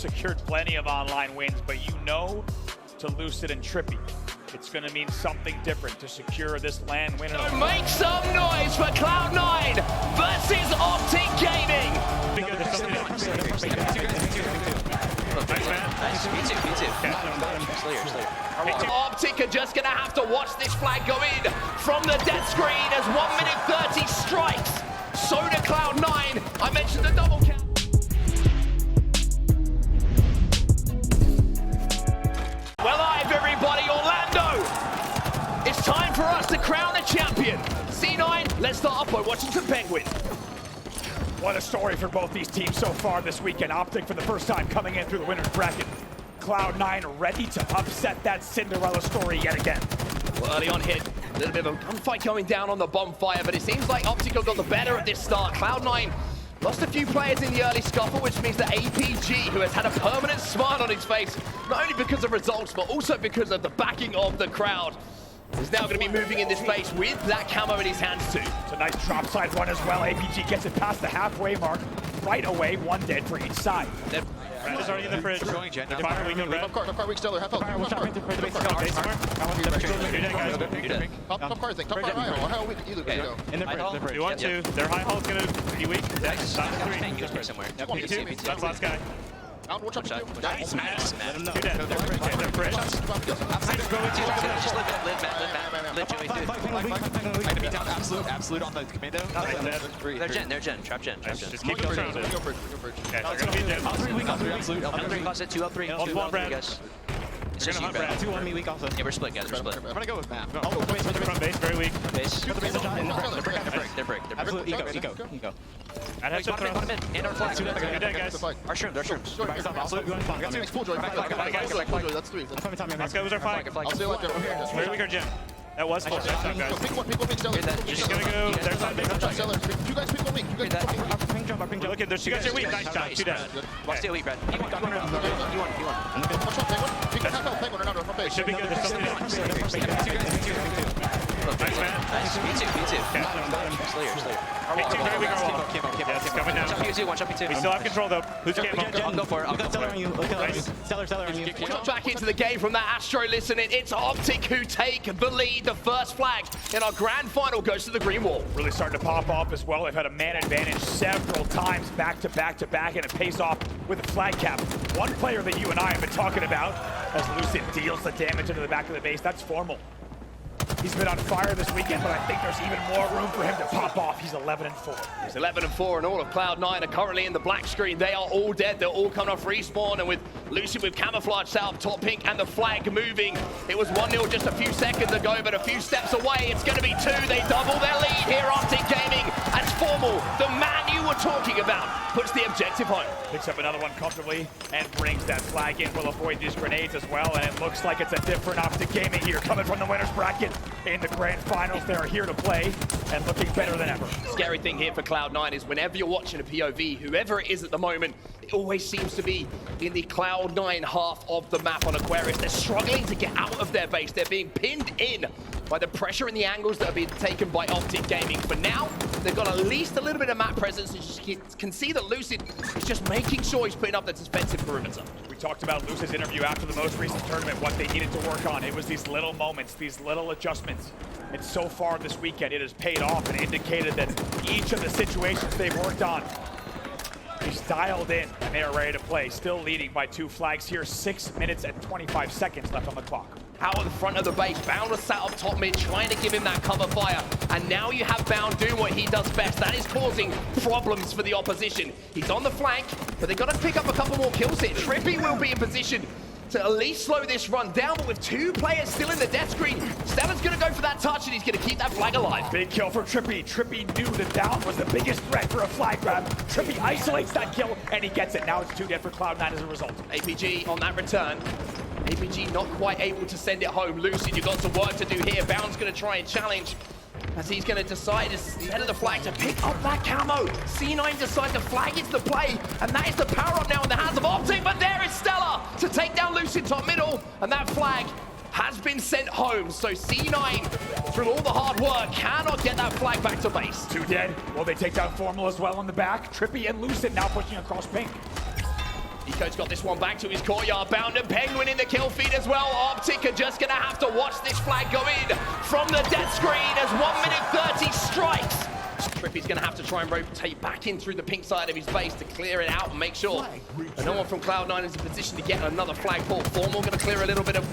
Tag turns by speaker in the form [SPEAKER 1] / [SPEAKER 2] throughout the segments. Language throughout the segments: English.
[SPEAKER 1] secured plenty of online wins, but you know, to Lucid and Trippy, it's going to mean something different to secure this LAN win.
[SPEAKER 2] So make some noise for Cloud9 versus Optic Gaming.
[SPEAKER 3] Nice. Me too.
[SPEAKER 2] Okay. Optic are just going to have to watch this flag go in from the death screen as 1 minute 30 strikes. So to Cloud9. I mentioned the double count. Well, live everybody, Orlando. It's time for us to crown a champion. C9, let's start off by watching some Penguins.
[SPEAKER 1] What a story for both these teams so far this weekend. Optic for the first time coming in through the winner's bracket. Cloud9 ready to upset that Cinderella story yet again.
[SPEAKER 2] Well, early on hit, a little bit of a gunfight going down on the bonfire, but it seems like Optic have got the better at this start. Cloud9 lost a few players in the early scuffle, which means that APG, who has had a permanent smile on his face, not only because of results, but also because of the backing of the crowd, is now going to be moving in this space with that camo in his hands too.
[SPEAKER 1] It's a nice drop side run as well. APG gets it past the halfway mark right away, one dead for each side.
[SPEAKER 4] Brad is already in the fridge. Going Jen. Fire weak on Brad.
[SPEAKER 5] Top car weak still. Half health. Top car thing. Top car high. How weak either way go.
[SPEAKER 4] In the fridge. You want to. Their high hall's gonna be weak. That's
[SPEAKER 3] somewhere.
[SPEAKER 4] That's last guy.
[SPEAKER 5] Out, watch out.
[SPEAKER 3] Nice.
[SPEAKER 4] Let him know. Two dead. They're fridge.
[SPEAKER 3] Just live Joey through.
[SPEAKER 4] I can beat down absolute on the commando.
[SPEAKER 3] They're Jen. Trap Jen.
[SPEAKER 4] Just keep going.
[SPEAKER 5] Go bridge.
[SPEAKER 4] Okay, they're gonna be Jen.
[SPEAKER 3] Absolute. Closet 2 up 3.
[SPEAKER 4] Multiple on Brad.
[SPEAKER 3] Guys.
[SPEAKER 4] It's just you, Brad. 2 on me weak also.
[SPEAKER 3] Yeah, we're split, guys. We're split.
[SPEAKER 4] I'm gonna go with Matt. Front base, very weak.
[SPEAKER 3] Base. They're break.
[SPEAKER 4] Absolute eco. I'd have to
[SPEAKER 3] One
[SPEAKER 4] throw.
[SPEAKER 3] minute. And our flag.
[SPEAKER 4] Two dead, guys.
[SPEAKER 3] Our shrooms.
[SPEAKER 4] Absolute, you want flank.
[SPEAKER 5] That's 3.
[SPEAKER 4] Let's go with our flank.
[SPEAKER 5] I'll stay like that.
[SPEAKER 4] Very weak, our Jen. That was full. Nice job, guys.
[SPEAKER 5] Pick one stellar.
[SPEAKER 4] Just gonna go. There's not big.
[SPEAKER 5] You guys pick one weak.
[SPEAKER 4] Look at this. You guys are weak. Nice job. Two dead.
[SPEAKER 3] Watch the elite, Brad. You want.
[SPEAKER 5] Watch out, Penguin. Another front base.
[SPEAKER 4] Should be good. There's something. Nice, man.
[SPEAKER 3] Nice. Me too. Slayer.
[SPEAKER 4] Very weak, our wall. Yes, coming down.
[SPEAKER 3] One shot,
[SPEAKER 4] We still have control, though. Who's game?
[SPEAKER 3] I'll go for it.
[SPEAKER 4] Stellar on you. Stellar on you.
[SPEAKER 2] We're not back into the game from that Astro listening. It's Optic who take the lead. The first flag in our grand final goes to the green wall.
[SPEAKER 1] Really starting to pop off as well. They've had a man advantage several times back to back, and it pays off with a flag cap. One player that you and I have been talking about as Lucid deals the damage into the back of the base. That's Formal. He's been on fire this weekend, but I think there's even more room for him to pop off. He's 11-4.
[SPEAKER 2] He's 11-4, and all of Cloud9 are currently in the black screen. They are all dead. They're all coming off respawn, and with Lucid with camouflage south, top pink, and the flag moving. It was 1-0 just a few seconds ago, but a few steps away. It's going to be 2. They double their lead here, Optic Gaming. As Formal, the man you were talking about, puts the objective home.
[SPEAKER 1] Picks up another one comfortably and brings that flag in. Will avoid these grenades as well, and it looks like it's a different Optic Gaming here, coming from the winner's bracket in the grand finals. They are here to play and looking better than ever.
[SPEAKER 2] Scary thing here for Cloud9 is whenever you're watching a POV, whoever it is at the moment, it always seems to be in the Cloud9 half of the map on Aquarius. They're struggling to get out of their base. They're being pinned in by the pressure and the angles that are being taken by Optic Gaming. For now, they've got at least a little bit of map presence. You can see that Lucid is just making sure he's putting up that defensive perimeter.
[SPEAKER 1] We talked about Lucid's interview after the most recent tournament, what they needed to work on. It was these little moments, these little adjustments. And so far this weekend, it has paid off and indicated that each of the situations they've worked on, he's dialed in and they are ready to play. Still leading by 2 flags here, 6 minutes and 25 seconds left on the clock.
[SPEAKER 2] Out at the front of the base, Bound was sat up top mid, trying to give him that cover fire. And now you have Bound doing what he does best. That is causing problems for the opposition. He's on the flank, but they've got to pick up a couple more kills here. Trippy will be in position to at least slow this run down, but with 2 players still in the death screen, Stellar's going to go for that touch, and he's going to keep that flag alive.
[SPEAKER 1] Big kill for Trippy. Trippy knew that down was the biggest threat for a flag grab. Trippy isolates that kill, and he gets it. Now it's 2 dead for Cloud9 as a result.
[SPEAKER 2] APG on that return. APG not quite able to send it home. Lucid, you've got some work to do here. Bound's going to try and challenge as he's going to decide as the head of the flag to pick up that camo. C9 decide to flag it's the play, and that is the power up now in the hands of Optic, but there is Stellar to take down Lucid top middle, and that flag has been sent home. So C9, through all the hard work, cannot get that flag back to base.
[SPEAKER 1] 2 dead. Will they take down Formal as well on the back? Trippy and Lucid now pushing across pink.
[SPEAKER 2] Eco's got this one back to his courtyard. Bound and Penguin in the kill feed as well. Optic are just going to have to watch this flag go in from the death screen as 1 minute 30 strikes. Trippy's going to have to try and rotate back in through the pink side of his base to clear it out and make sure that no one from Cloud9 is in position to get another flag pull. Formal going to clear a little bit of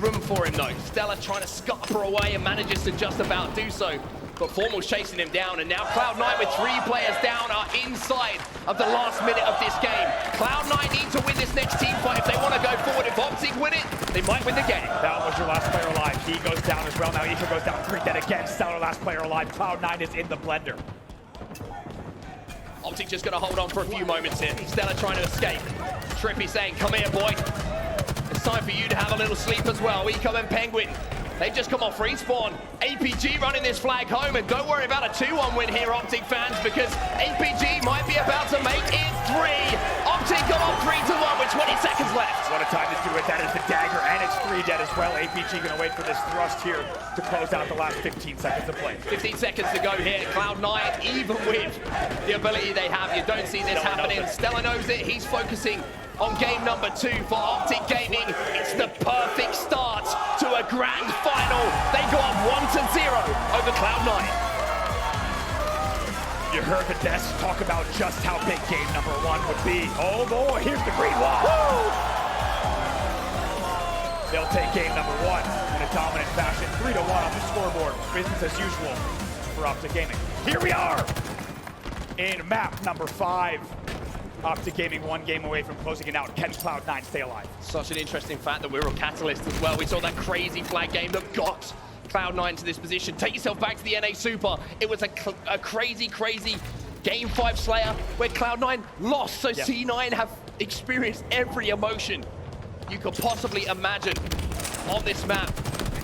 [SPEAKER 2] room for him though. Stella trying to scupper away and manages to just about do so. But Formal's chasing him down, and now Cloud9 with 3 players down are inside of the last minute of this game. Cloud9 need to win this next team fight if they want to go forward. If Optic win it, they might win the game.
[SPEAKER 1] That was your last player alive. He goes down as well. Now Isha goes down 3 dead again. Stellar last player alive. Cloud9 is in the blender.
[SPEAKER 2] Optic just going to hold on for a few moments here. Stella trying to escape. Trippy saying, come here, boy. It's time for you to have a little sleep as well. Eco and Penguin. They've just come off respawn. APG running this flag home, and don't worry about a 2-1 win here, Optic fans, because APG might be about to make it 3. Optic got on 3-1 with 20 seconds left.
[SPEAKER 1] What a time to do it. That is the dagger, and it's 3 dead as well. APG going to wait for this thrust here to close out the last 15 seconds of play.
[SPEAKER 2] 15 seconds to go here. Cloud9, even with the ability they have, you don't see this happening. Stella knows it. He's focusing on game number 2 for Optic Gaming. It's the perfect start to a grand final. They go up 1-0 over Cloud9.
[SPEAKER 1] You heard the desk talk about just how big game number 1 would be. Oh boy, here's the green wall. Woo! They'll take game number 1 in a dominant fashion. 3-1 on the scoreboard. Business as usual for Optic Gaming. Here we are in map number 5. Optic Gaming 1 game away from closing it out. Can Cloud9 stay alive?
[SPEAKER 2] Such an interesting fact that we're a catalyst as well. We saw that crazy flag game that got Cloud9 to this position. Take yourself back to the NA Super. It was a crazy game 5 Slayer where Cloud9 lost. So C9 have experienced every emotion you could possibly imagine on this map.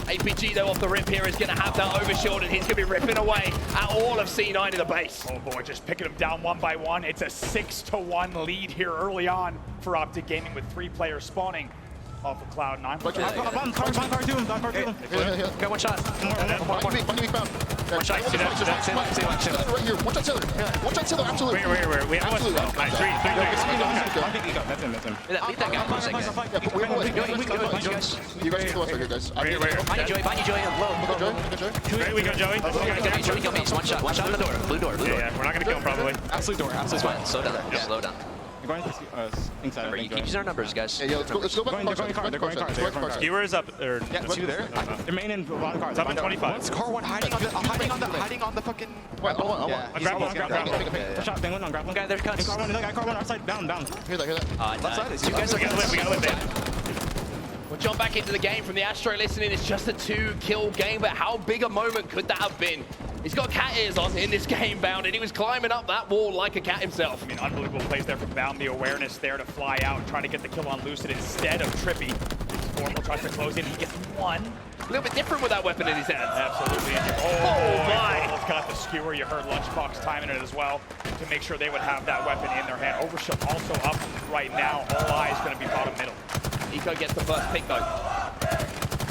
[SPEAKER 2] APG though off the rip here is going to have that overshield, and he's going to be ripping away at all of C9 in the base.
[SPEAKER 1] Oh boy, just picking them down 1 by 1. It's a 6-1 lead here early on for Optic Gaming with 3 players spawning off of Cloud9.
[SPEAKER 3] Okay, one shot.
[SPEAKER 5] One shot. Right here. One shot Taylor. Absolutely.
[SPEAKER 4] Where? We have one. Nice. 3.
[SPEAKER 5] I
[SPEAKER 4] think he got. That's him.
[SPEAKER 3] Leave that guy for a second.
[SPEAKER 5] You guys can go here, guys.
[SPEAKER 4] Where?
[SPEAKER 3] Behind you, Joey. Low.
[SPEAKER 4] We go, Joey.
[SPEAKER 3] Joey, kill me. One shot on the door. Blue door.
[SPEAKER 4] Yeah, we're not gonna kill him probably.
[SPEAKER 3] Absolute door. Slow down. Slow down.
[SPEAKER 4] You're going inside.
[SPEAKER 3] Remember, you keep using our numbers, guys.
[SPEAKER 5] Yeah, let's go back.
[SPEAKER 4] They're going cars. Skewers up.
[SPEAKER 6] Yeah, 2 there.
[SPEAKER 4] They're main in a lot of cars. Up in 25.
[SPEAKER 6] What's car 1 hiding on the fucking...
[SPEAKER 5] Wait,
[SPEAKER 4] Grab. Shot thing on grab.
[SPEAKER 3] Guy there cuts.
[SPEAKER 4] Car 1 outside. Down.
[SPEAKER 5] Hear that.
[SPEAKER 6] Left side is
[SPEAKER 3] You guys
[SPEAKER 4] We gotta live there.
[SPEAKER 2] We'll jump back into the game from the Astro listening. It's just a 2-kill game, but how big a moment could that have been? He's got cat ears on in this game, Bound, and he was climbing up that wall like a cat himself.
[SPEAKER 1] I mean, unbelievable plays there from Bound. The awareness there to fly out, trying to get the kill on Lucid instead of Trippy. Formal tries to close in. He gets 1.
[SPEAKER 2] A little bit different with that weapon in his hands.
[SPEAKER 1] Absolutely.
[SPEAKER 2] Oh my!
[SPEAKER 1] Almost got the skewer. You heard Lunchbox timing it as well to make sure they would have that weapon in their hand. Overshield also up right now. All eyes going to be bottom middle.
[SPEAKER 2] Eco gets the first pick though.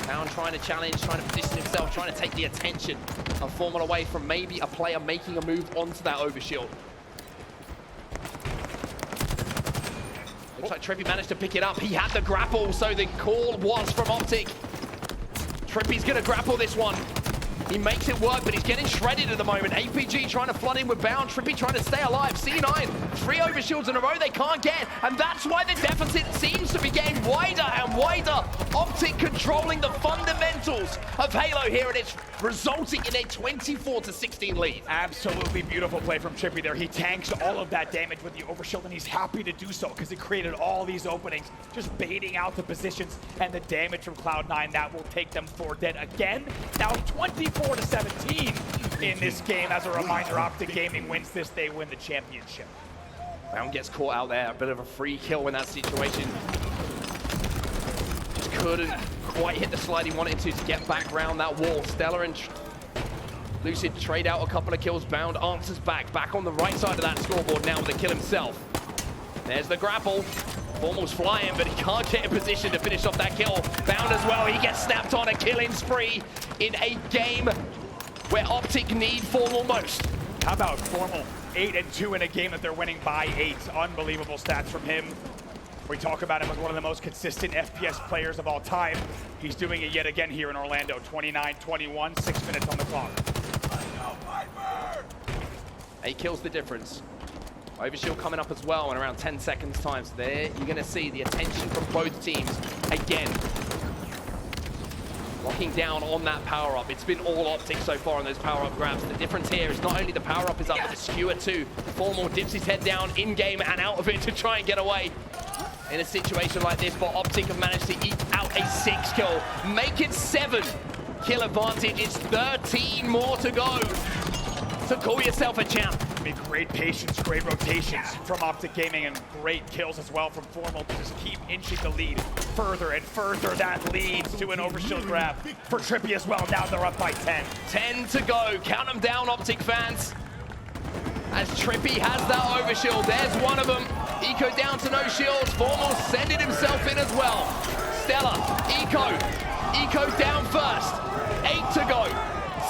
[SPEAKER 2] Bound trying to challenge, trying to position himself, trying to take the attention of Formal away from maybe a player making a move onto that overshield. Looks like Trippy managed to pick it up. He had the grapple, so the call was from Optic. Trippy's gonna grapple this one. He makes it work, but he's getting shredded at the moment. APG trying to flood in with Bound. Trippy trying to stay alive. C9, 3 overshields in a row they can't get. And that's why the deficit seems to be getting wider and wider. Optic controlling the fundamentals of Halo here, and it's resulting in a 24-16 lead.
[SPEAKER 1] Absolutely beautiful play from Trippy there. He tanks all of that damage with the overshield, and he's happy to do so because it created all these openings, just baiting out the positions and the damage from Cloud9. That will take them 4 dead again. Now 24-17 in this game. As a reminder, Optic Gaming wins this, they win the championship.
[SPEAKER 2] Bound gets caught out there, a bit of a free kill in that situation. Just couldn't quite hit the slide he wanted to get back round that wall. Stella and Lucid trade out a couple of kills. Bound answers back on the right side of that scoreboard now with the kill himself. There's the grapple. Formal's flying, but he can't get in position to finish off that kill. Bound as well, he gets snapped on a killing spree in a game where Optic need Formal most.
[SPEAKER 1] How about Formal? 8-2 in a game that they're winning by 8. Unbelievable stats from him. We talk about him as one of the most consistent FPS players of all time. He's doing it yet again here in Orlando. 29-21, 6 minutes on the clock.
[SPEAKER 2] 8 kills the difference. Overshield coming up as well in around 10 seconds time. So there you're going to see the attention from both teams again. Locking down on that power-up. It's been all Optic so far on those power-up grabs. The difference here is not only the power-up is up, but the skewer too. Formal dips his head down in-game and out of it to try and get away. In a situation like this, but Optic have managed to eke out a 6 kill. Make it 7 kill advantage. It's 13 more to go to call yourself a champ.
[SPEAKER 1] I mean, great patience, great rotations from Optic Gaming, and great kills as well from Formal to just keep inching the lead further and further. That leads to an overshield grab for Trippy as well. Now they're up by 10.
[SPEAKER 2] 10 to go. Count them down, Optic fans. As Trippy has that overshield. There's one of them. Eco down to no shields. Formal sending himself in as well. Stella, Eco down first. 8 to go.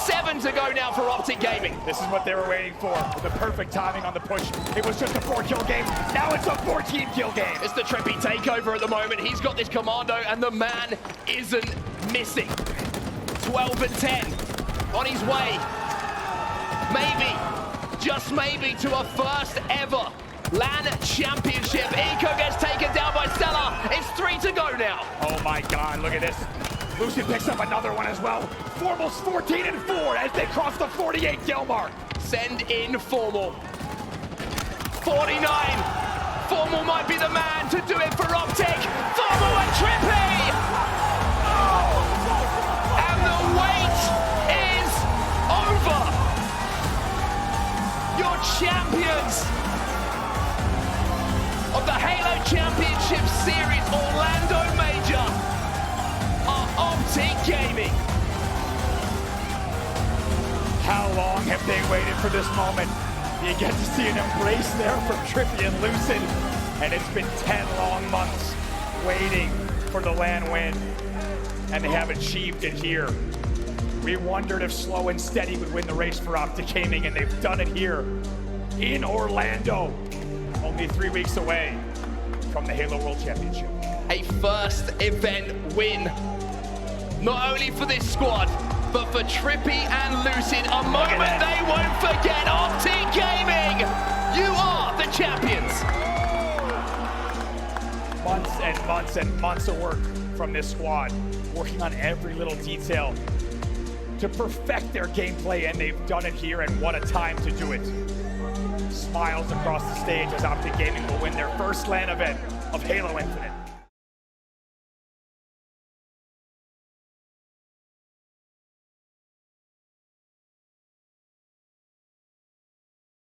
[SPEAKER 2] 7 to go now for Optic Gaming.
[SPEAKER 1] This is what they were waiting for. The perfect timing on the push. It was just a 4-kill game. Now it's a 14-kill game.
[SPEAKER 2] It's the Trippy takeover at the moment. He's got this commando, and the man isn't missing. 12 and 10 on his way. Maybe, just maybe, to a first ever LAN championship. Eco gets taken down by Stella. It's 3 to go now.
[SPEAKER 1] Oh my God, look at this. Lucid picks up another one as well. Formal's 14 and 4 as they cross the 48 kill mark.
[SPEAKER 2] Send in Formal. 49. Formal might be the man to do it for Optic. Formal and Trippy. And the wait is over. Your champions of the Halo Championship Series Orlando Major are Optic Gaming.
[SPEAKER 1] How long have they waited for this moment? You get to see an embrace there from Trippy and Lucid, and it's been 10 long months waiting for the LAN win, and they have achieved it here. We wondered if Slow and Steady would win the race for Optic Gaming, and they've done it here in Orlando, only 3 weeks away from the Halo World Championship.
[SPEAKER 2] A first event win, not only for this squad, but for Trippy and Lucid, a moment they won't forget. Optic Gaming, you are the champions.
[SPEAKER 1] Months and months and months of work from this squad, working on every little detail to perfect their gameplay, and they've done it here, and what a time to do it. Smiles across the stage as Optic Gaming will win their first LAN event of Halo Infinite.